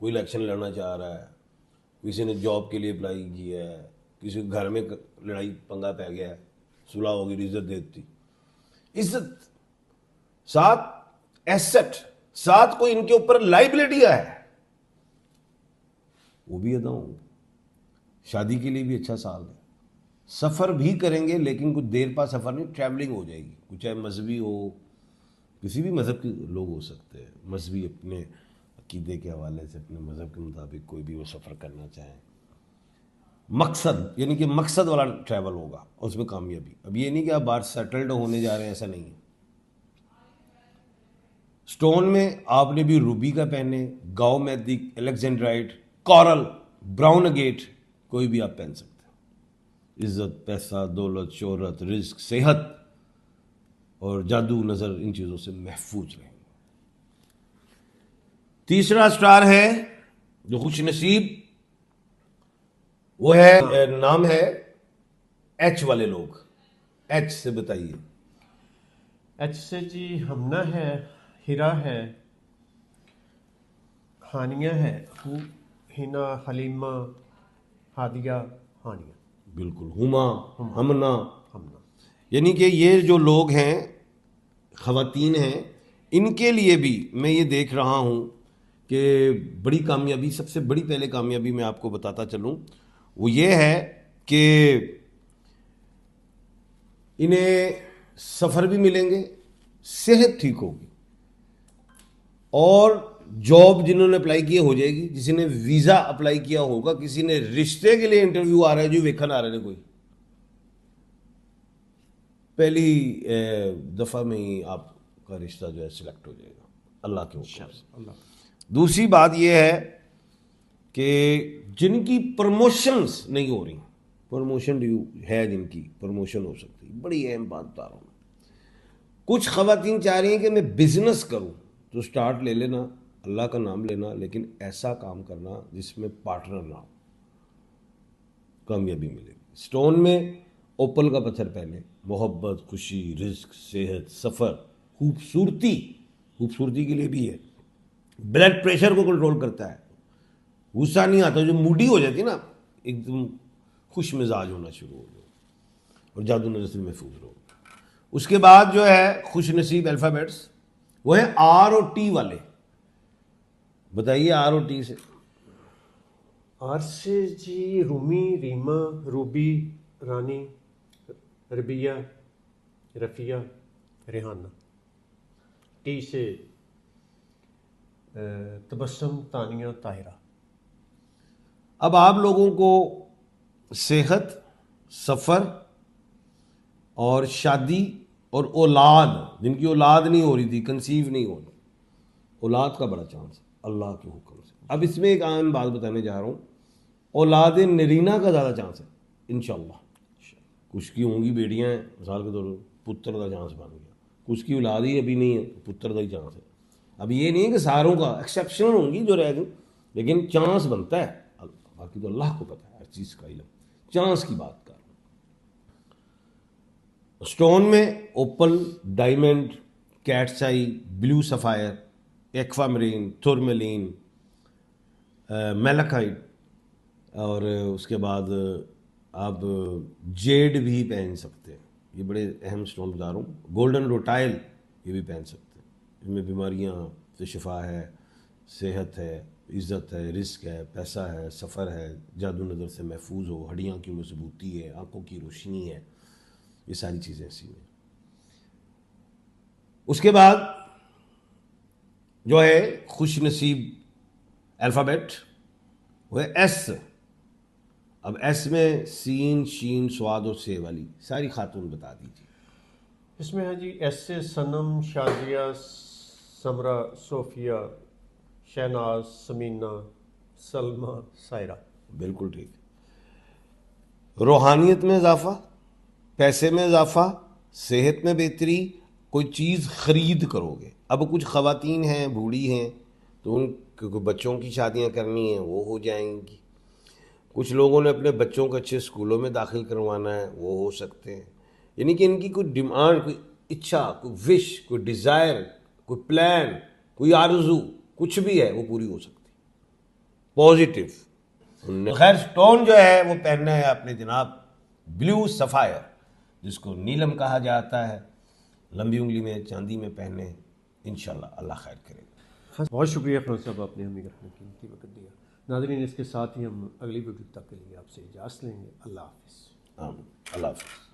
کوئی الیکشن لڑنا چاہ رہا ہے, کسی نے جاب کے لیے اپلائی کیا ہے, کسی کے گھر میں لڑائی پنگا پہ گیا ہے, صلح ہوگی, عزت دیتی, عزت ساتھ ایسٹ, ساتھ کوئی ان کے اوپر لائبلٹی ہے وہ بھی ادا ہوں. شادی کے لیے بھی اچھا سال ہے, سفر بھی کریں گے لیکن کچھ دیر بعد سفر نہیں, ٹریولنگ ہو جائے گی. کچھ چاہے مذہبی ہو, کسی بھی مذہب کے لوگ ہو سکتے ہیں, مذہبی اپنے عقیدے کے حوالے سے اپنے مذہب کے مطابق کوئی بھی وہ سفر کرنا چاہیں. مقصد یعنی کہ مقصد والا ٹریول ہوگا, اس میں کامیابی. اب یہ نہیں کہ آپ باہر سیٹلڈ ہونے جا رہے ہیں, ایسا نہیں ہے. سٹون میں آپ نے بھی روبی کا پہنے, گاؤ میدک, الیگزینڈرائٹ, کورل, براؤن اگیٹ, کوئی بھی آپ پہن سکتے ہیں. عزت, پیسہ, دولت, شہرت, رزق, صحت اور جادو نظر ان چیزوں سے محفوظ رہیں. تیسرا سٹار ہے جو خوش نصیب, وہ ہے نام ہے ایچ والے لوگ. ایچ سے بتائیے. ایچ سے جی ہمنا ہے, ہیرا ہے, ہانیہ ہے, ہینا, حلیمہ, ہادیہ, ہانیہ. بالکل, ہما, ہمنا. ہمنا یعنی کہ یہ جو لوگ ہیں, خواتین ہیں, ان کے لیے بھی میں یہ دیکھ رہا ہوں کہ بڑی کامیابی, سب سے بڑی پہلے کامیابی میں آپ کو بتاتا چلوں, وہ یہ ہے کہ انہیں سفر بھی ملیں گے, صحت ٹھیک ہوگی, اور جاب جنہوں نے اپلائی کیا ہو جائے گی. کسی نے ویزا اپلائی کیا ہوگا, کسی نے رشتے کے لیے انٹرویو آ رہا ہے جو ویکھن آ رہے ہیں, کوئی پہلی دفعہ میں ہی آپ کا رشتہ جو ہے سلیکٹ ہو جائے گا اللہ کے حکم سے. دوسری بات یہ ہے کہ جن کی پروموشنز نہیں ہو رہی, پروموشن ہے جن کی پروموشن ہو سکتی, بڑی اہم بات بتا رہا ہوں. کچھ خواتین چاہ رہی ہیں کہ میں بزنس کروں, تو سٹارٹ لے لینا, اللہ کا نام لینا, لیکن ایسا کام کرنا جس میں پارٹنر نہ ہو, کامیابی ملے گی. سٹون میں اوپل کا پتھر پہنے, محبت, خوشی, رزق, صحت, سفر, خوبصورتی, خوبصورتی کے لیے بھی ہے. بلڈ پریشر کو کنٹرول کرتا ہے, غصہ نہیں آتا, جو موڈی ہو جاتی ہے نا, ایک دم خوش مزاج ہونا شروع ہو جائے, اور جادو نظر سے محفوظ رہو. اس کے بعد جو ہے خوش نصیب الفابیٹس, وہ ہیں آر اور ٹی والے. بتائیے آر اور ٹی سے. آر سے جی رومی, ریما, روبی, رانی, ربیہ, رفیہ, ریحانہ. ٹی سے تبسم, تانیہ, طاہرہ. اب آپ لوگوں کو صحت, سفر اور شادی اور اولاد, جن کی اولاد نہیں ہو رہی تھی, کنسیو نہیں ہو رہی, اولاد کا بڑا چانس ہے اللہ کے حکم سے. اب اس میں ایک عام بات بتانے جا رہا ہوں, اولاد نرینہ کا زیادہ چانس ہے انشاءاللہ. کچھ کی ہوں گی بیٹیاں ہیں, مثال کے طور پر پتر کا چانس بن گیا, کچھ کی اولاد ہی ابھی نہیں ہے, پتر کا ہی چانس ہے. اب یہ نہیں ہے کہ ساروں کا, ایکسیپشنل ہوں گی جو رہ گئی, لیکن چانس بنتا ہے. باقی تو اللہ کو پتہ ہے ہر چیز کا علم, چانس کی بات کر. سٹون میں اوپل, ڈائمنڈ, کیٹس آئی, بلیو سفائر, ایکوامرین, تھورملین, میلاکائٹ, اور اس کے بعد آپ جیڈ بھی پہن سکتے ہیں. یہ بڑے اہم سٹون بتا رہا ہوں. گولڈن روٹائل یہ بھی پہن سکتے ہیں, ان میں بیماریاں سے شفا ہے, صحت ہے, عزت ہے, رزق ہے, پیسہ ہے, سفر ہے, جادو نظر سے محفوظ ہو, ہڈیاں کی مضبوطی ہے, آنکھوں کی روشنی ہے, یہ ساری چیزیں ایسی ہیں. اس کے بعد جو ہے خوش نصیب الفابیٹ, وہ ہے ایس. اب ایس میں سین, شین, سواد اور سے والی ساری خاتون بتا دیجیے. اس میں ہے جی ایس سے صنم, شازیہ, سمرہ, صوفیہ, شہناز, سمینہ, سلمہ, سائرہ. بالکل ٹھیک. روحانیت میں اضافہ, پیسے میں اضافہ, صحت میں بہتری, کوئی چیز خرید کرو گے. اب کچھ خواتین ہیں بوڑھی ہیں تو ان کو بچوں کی شادیاں کرنی ہیں, وہ ہو جائیں گی. کچھ لوگوں نے اپنے بچوں کو اچھے اسکولوں میں داخل کروانا ہے, وہ ہو سکتے ہیں. یعنی کہ ان کی کوئی ڈیمانڈ, کوئی اچھا, کوئی وش, کوئی ڈیزائر, کوئی پلان, کوئی آرزو, کچھ بھی ہے وہ پوری ہو سکتی. پازیٹیو. خیر سٹون جو ہے وہ پہننا ہے اپنے جناب بلیو سفائر جس کو نیلم کہا جاتا ہے, لمبی انگلی میں چاندی میں پہنے, انشاءاللہ اللہ خیر کرے. بہت شکریہ خان صاحب, آپ نے ہمیں اپنا قیمتی وقت دیا. ناظرین اس کے ساتھ ہی ہم اگلی ویڈیو تک کے لیے آپ سے اجازت لیں گے. اللہ حافظ. آمین. اللہ حافظ.